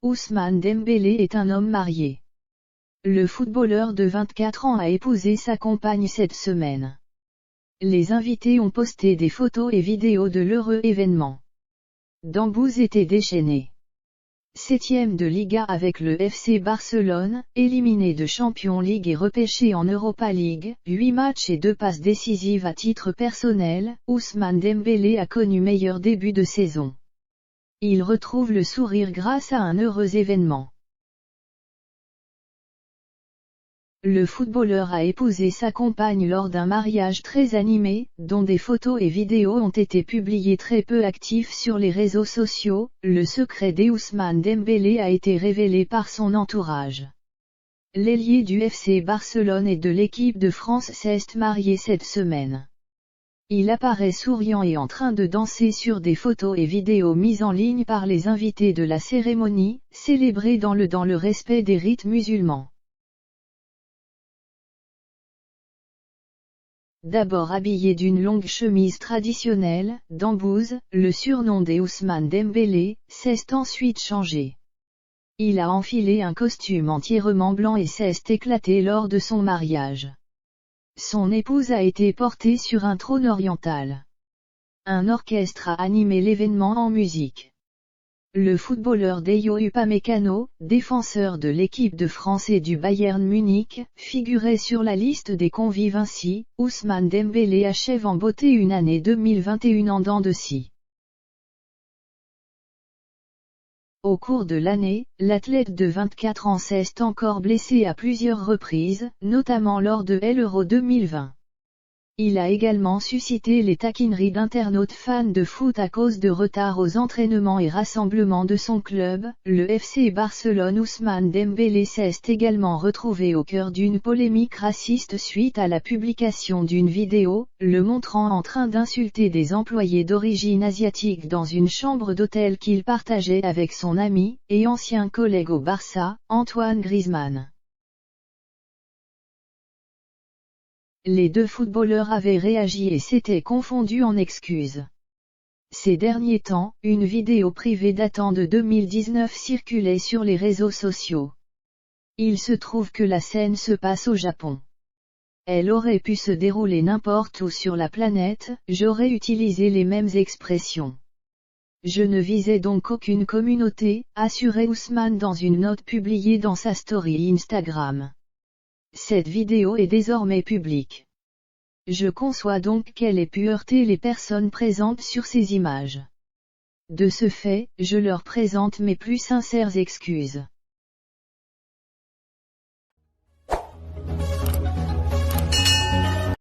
Ousmane Dembélé est un homme marié. Le footballeur de 24 ans a épousé sa compagne cette semaine. Les invités ont posté des photos et vidéos de l'heureux événement. Dambouz était déchaîné. 7e de Liga avec le FC Barcelone, éliminé de Champions League et repêché en Europa League, 8 matchs et 2 passes décisives à titre personnel, Ousmane Dembélé a connu meilleur début de saison. Il retrouve le sourire grâce à un heureux événement. Le footballeur a épousé sa compagne lors d'un mariage très animé, dont des photos et vidéos ont été publiées très peu actifs sur les réseaux sociaux. Le secret d'Ousmane Dembélé a été révélé par son entourage. L'ailier du FC Barcelone et de l'équipe de France s'est marié cette semaine. Il apparaît souriant et en train de danser sur des photos et vidéos mises en ligne par les invités de la cérémonie, célébrée dans le respect des rites musulmans. D'abord habillé d'une longue chemise traditionnelle, Dambouz, le surnom d'Ousmane Dembélé, s'est ensuite changé. Il a enfilé un costume entièrement blanc et s'est éclaté lors de son mariage. Son épouse a été portée sur un trône oriental. Un orchestre a animé l'événement en musique. Le footballeur Dayo Upamecano, défenseur de l'équipe de France et du Bayern Munich, figurait sur la liste des convives ainsi. Ousmane Dembélé achève en beauté une année 2021 en dents de scie. Au cours de l'année, l'athlète de 24 ans s'est encore blessé à plusieurs reprises, notamment lors de l'Euro 2020. Il a également suscité les taquineries d'internautes fans de foot à cause de retards aux entraînements et rassemblements de son club, le FC Barcelone. Ousmane Dembélé s'est également retrouvé au cœur d'une polémique raciste suite à la publication d'une vidéo, le montrant en train d'insulter des employés d'origine asiatique dans une chambre d'hôtel qu'il partageait avec son ami, et ancien collègue au Barça, Antoine Griezmann. Les deux footballeurs avaient réagi et s'étaient confondus en excuses. Ces derniers temps, une vidéo privée datant de 2019 circulait sur les réseaux sociaux. Il se trouve que la scène se passe au Japon. Elle aurait pu se dérouler n'importe où sur la planète, j'aurais utilisé les mêmes expressions. Je ne visais donc aucune communauté, assurait Ousmane dans une note publiée dans sa story Instagram. Cette vidéo est désormais publique. Je conçois donc qu'elle ait pu heurter les personnes présentes sur ces images. De ce fait, je leur présente mes plus sincères excuses.